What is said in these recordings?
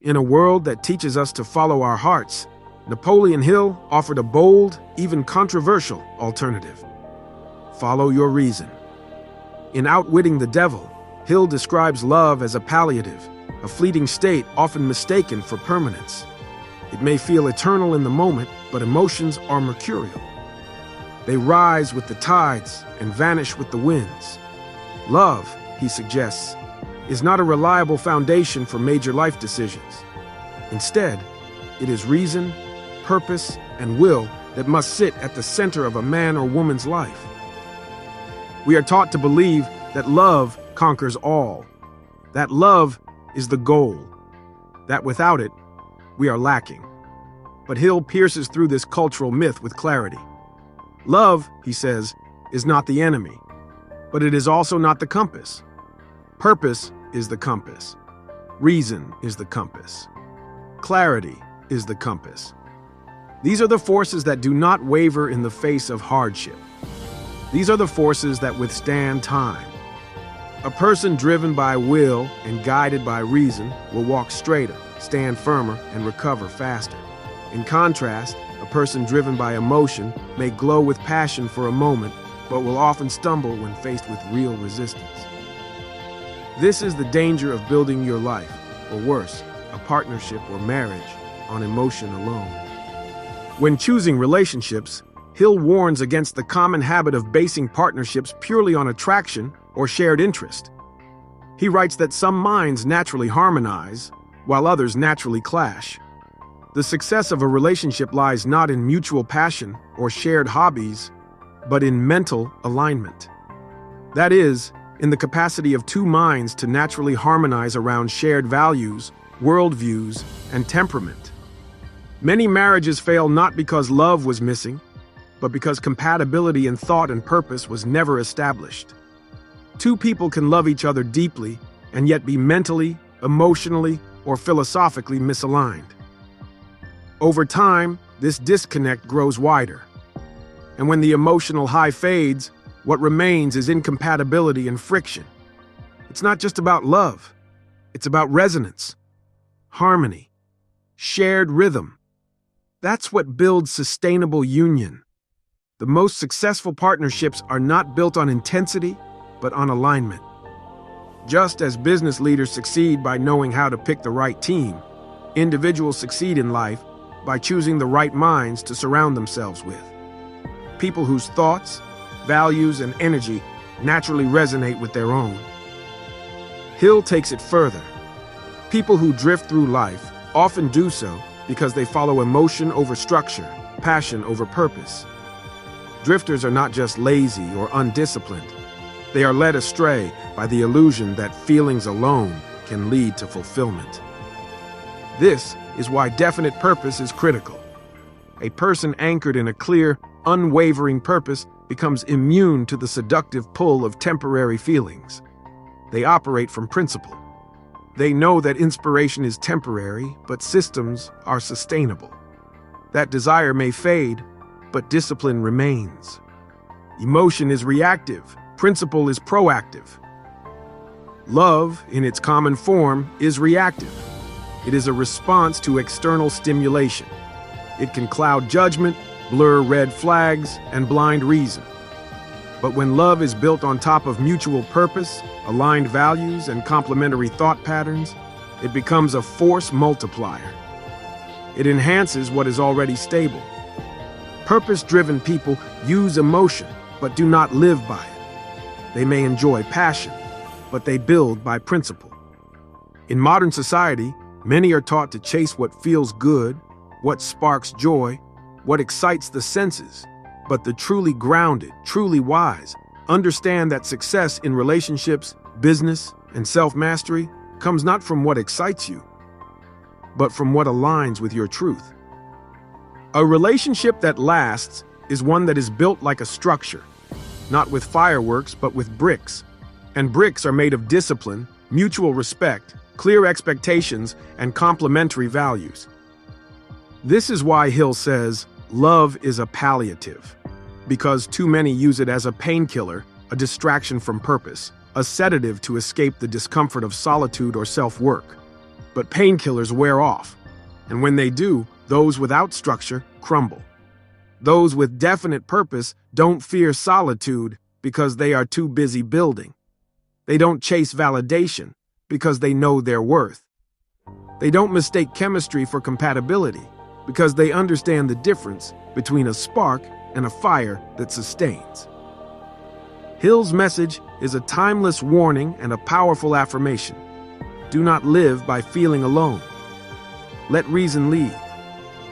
In a world that teaches us to follow our hearts, Napoleon Hill offered a bold, even controversial alternative. Follow your reason. In Outwitting the Devil, Hill describes love as a palliative, a fleeting state often mistaken for permanence. It may feel eternal in the moment, but emotions are mercurial. They rise with the tides and vanish with the winds. Love, he suggests, is not a reliable foundation for major life decisions. Instead, it is reason, purpose, and will that must sit at the center of a man or woman's life. We are taught to believe that love conquers all, that love is the goal, that without it, we are lacking. But Hill pierces through this cultural myth with clarity. Love, he says, is not the enemy, but it is also not the compass. Purpose is the compass. Reason is the compass. Clarity is the compass. These are the forces that do not waver in the face of hardship. These are the forces that withstand time. A person driven by will and guided by reason will walk straighter, stand firmer, and recover faster. In contrast, a person driven by emotion may glow with passion for a moment, but will often stumble when faced with real resistance. This is the danger of building your life, or worse, a partnership or marriage, on emotion alone. When choosing relationships, Hill warns against the common habit of basing partnerships purely on attraction or shared interest. He writes that some minds naturally harmonize, while others naturally clash. The success of a relationship lies not in mutual passion or shared hobbies, but in mental alignment. That is, in the capacity of two minds to naturally harmonize around shared values, worldviews, and temperament. Many marriages fail not because love was missing, but because compatibility in thought and purpose was never established. Two people can love each other deeply and yet be mentally, emotionally, or philosophically misaligned. Over time, this disconnect grows wider. And when the emotional high fades, what remains is incompatibility and friction. It's not just about love. It's about resonance, harmony, shared rhythm. That's what builds sustainable union. The most successful partnerships are not built on intensity, but on alignment. Just as business leaders succeed by knowing how to pick the right team, individuals succeed in life by choosing the right minds to surround themselves with. People whose thoughts, values, and energy naturally resonate with their own. Hill takes it further. People who drift through life often do so because they follow emotion over structure, passion over purpose. Drifters are not just lazy or undisciplined. They are led astray by the illusion that feelings alone can lead to fulfillment. This is why definite purpose is critical. A person anchored in a clear, unwavering purpose becomes immune to the seductive pull of temporary feelings. They operate from principle. They know that inspiration is temporary, but systems are sustainable. That desire may fade, but discipline remains. Emotion is reactive, principle is proactive. Love, in its common form, is reactive. It is a response to external stimulation. It can cloud judgment, blur red flags, and blind reason. But when love is built on top of mutual purpose, aligned values, and complementary thought patterns, it becomes a force multiplier. It enhances what is already stable. Purpose-driven people use emotion, but do not live by it. They may enjoy passion, but they build by principle. In modern society, many are taught to chase what feels good, what sparks joy, what excites the senses. But the truly grounded, truly wise, understand that success in relationships, business, and self-mastery comes not from what excites you, but from what aligns with your truth. A relationship that lasts is one that is built like a structure, not with fireworks, but with bricks. And bricks are made of discipline, mutual respect, clear expectations, and complementary values. This is why Hill says, love is a palliative, because too many use it as a painkiller, a distraction from purpose, a sedative to escape the discomfort of solitude or self-work. But painkillers wear off, and when they do, those without structure crumble. Those with definite purpose don't fear solitude because they are too busy building. They don't chase validation because they know their worth. They don't mistake chemistry for compatibility because they understand the difference between a spark and a fire that sustains. Hill's message is a timeless warning and a powerful affirmation. Do not live by feeling alone. Let reason lead.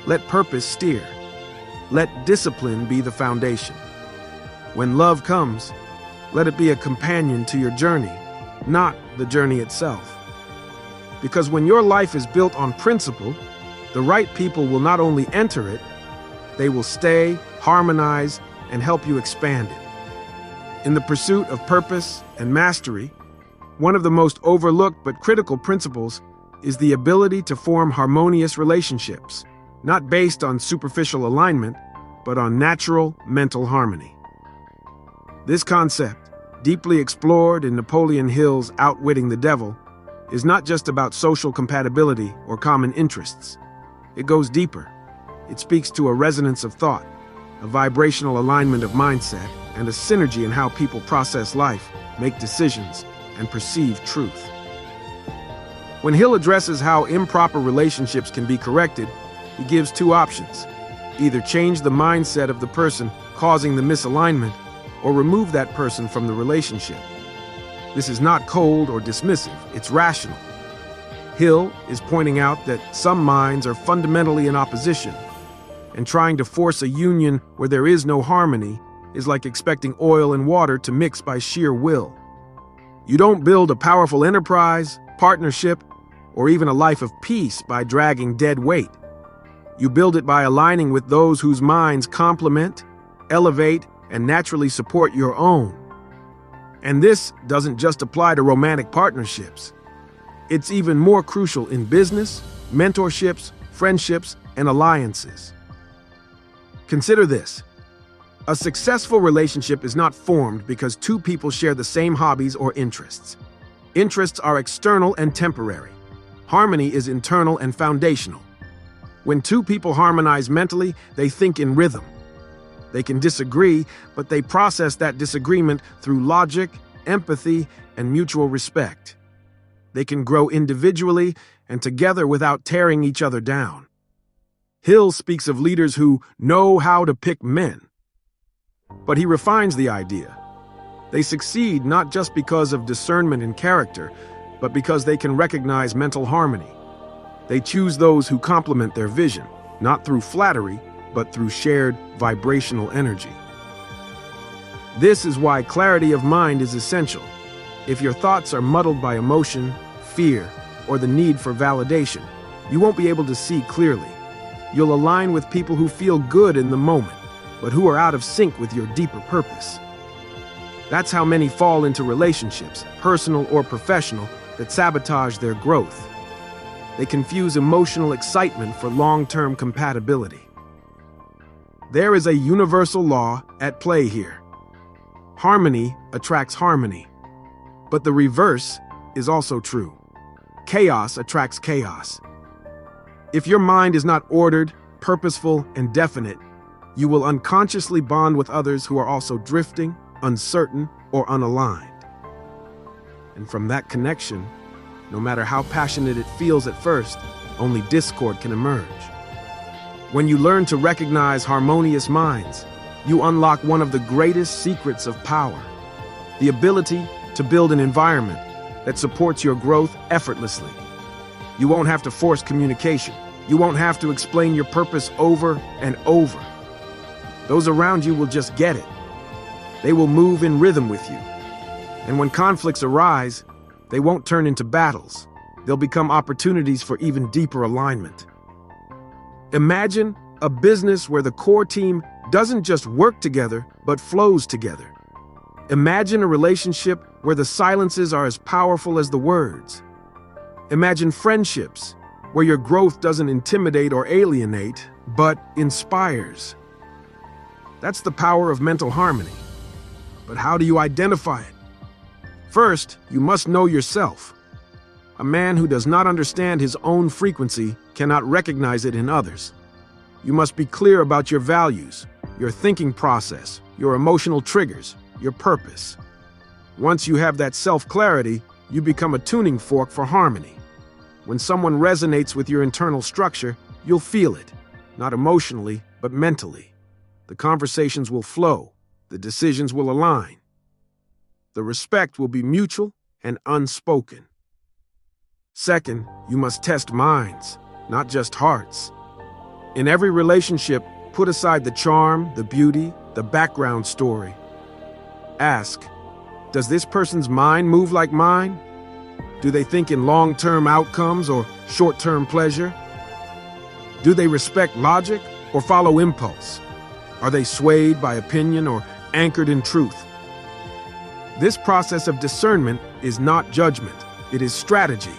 Let purpose steer. Let discipline be the foundation. When love comes, let it be a companion to your journey, not the journey itself. Because when your life is built on principle, the right people will not only enter it, they will stay, harmonize, and help you expand it. In the pursuit of purpose and mastery, one of the most overlooked but critical principles is the ability to form harmonious relationships, not based on superficial alignment, but on natural mental harmony. This concept, deeply explored in Napoleon Hill's Outwitting the Devil, is not just about social compatibility or common interests. It goes deeper. It speaks to a resonance of thought, a vibrational alignment of mindset, and a synergy in how people process life, make decisions, and perceive truth. When Hill addresses how improper relationships can be corrected, he gives two options: either change the mindset of the person causing the misalignment, or remove that person from the relationship. This is not cold or dismissive, it's rational. Hill is pointing out that some minds are fundamentally in opposition, and trying to force a union where there is no harmony is like expecting oil and water to mix by sheer will. You don't build a powerful enterprise, partnership, or even a life of peace by dragging dead weight. You build it by aligning with those whose minds complement, elevate, and naturally support your own. And this doesn't just apply to romantic partnerships. It's even more crucial in business, mentorships, friendships, and alliances. Consider this. A successful relationship is not formed because two people share the same hobbies or interests. Interests are external and temporary. Harmony is internal and foundational. When two people harmonize mentally, they think in rhythm. They can disagree, but they process that disagreement through logic, empathy, and mutual respect. They can grow individually and together without tearing each other down. Hill speaks of leaders who know how to pick men. But he refines the idea. They succeed not just because of discernment and character, but because they can recognize mental harmony. They choose those who complement their vision, not through flattery, but through shared vibrational energy. This is why clarity of mind is essential. If your thoughts are muddled by emotion, fear, or the need for validation, you won't be able to see clearly. You'll align with people who feel good in the moment, but who are out of sync with your deeper purpose. That's how many fall into relationships, personal or professional, that sabotage their growth. They confuse emotional excitement for long-term compatibility. There is a universal law at play here. Harmony attracts harmony, but the reverse is also true. Chaos attracts chaos. If your mind is not ordered, purposeful, and definite, you will unconsciously bond with others who are also drifting, uncertain, or unaligned. And from that connection, no matter how passionate it feels at first, only discord can emerge. When you learn to recognize harmonious minds, you unlock one of the greatest secrets of power: the ability to build an environment that supports your growth effortlessly. You won't have to force communication. You won't have to explain your purpose over and over. Those around you will just get it. They will move in rhythm with you. And when conflicts arise, they won't turn into battles. They'll become opportunities for even deeper alignment. Imagine a business where the core team doesn't just work together, but flows together. Imagine a relationship where the silences are as powerful as the words. Imagine friendships where your growth doesn't intimidate or alienate, but inspires. That's the power of mental harmony. But how do you identify it? First, you must know yourself. A man who does not understand his own frequency cannot recognize it in others. You must be clear about your values, your thinking process, your emotional triggers, your purpose. Once you have that self-clarity, you become a tuning fork for harmony. When someone resonates with your internal structure, you'll feel it, not emotionally, but mentally. The conversations will flow, the decisions will align. The respect will be mutual and unspoken. Second, you must test minds, not just hearts. In every relationship, put aside the charm, the beauty, the background story. Ask, does this person's mind move like mine? Do they think in long-term outcomes or short-term pleasure? Do they respect logic or follow impulse? Are they swayed by opinion or anchored in truth? This process of discernment is not judgment, it is strategy.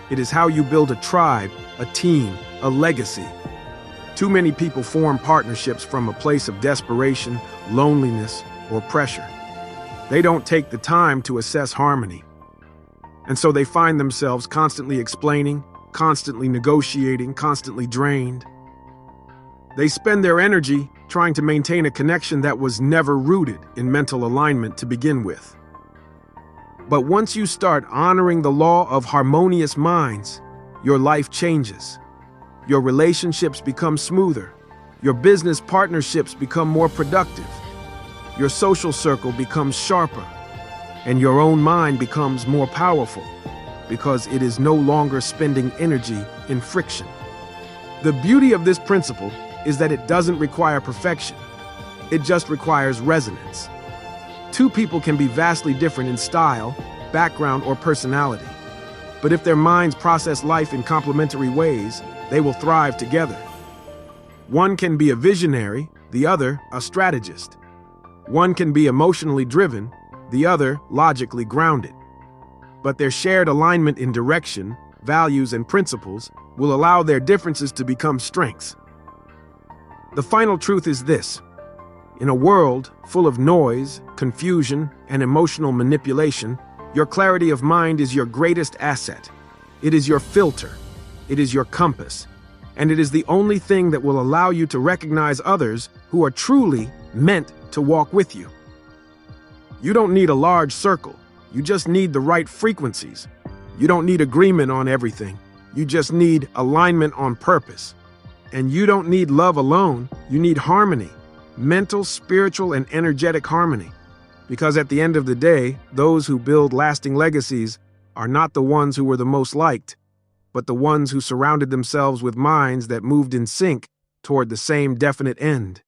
It is how you build a tribe, a team, a legacy. Too many people form partnerships from a place of desperation, loneliness, or pressure. They don't take the time to assess harmony. And so they find themselves constantly explaining, constantly negotiating, constantly drained. They spend their energy trying to maintain a connection that was never rooted in mental alignment to begin with. But once you start honoring the law of harmonious minds, your life changes. Your relationships become smoother. Your business partnerships become more productive. Your social circle becomes sharper. And your own mind becomes more powerful because it is no longer spending energy in friction. The beauty of this principle is that it doesn't require perfection. It just requires resonance. Two people can be vastly different in style, background, or personality. But if their minds process life in complementary ways, they will thrive together. One can be a visionary, the other a strategist. One can be emotionally driven, the other logically grounded. But their shared alignment in direction, values, and principles will allow their differences to become strengths. The final truth is this: in a world full of noise, confusion, and emotional manipulation, your clarity of mind is your greatest asset. It is your filter. It is your compass. And it is the only thing that will allow you to recognize others who are truly meant to walk with you. You don't need a large circle. You just need the right frequencies. You don't need agreement on everything. You just need alignment on purpose. And you don't need love alone. You need harmony. Mental, spiritual, and energetic harmony. Because at the end of the day, those who build lasting legacies are not the ones who were the most liked, but the ones who surrounded themselves with minds that moved in sync toward the same definite end.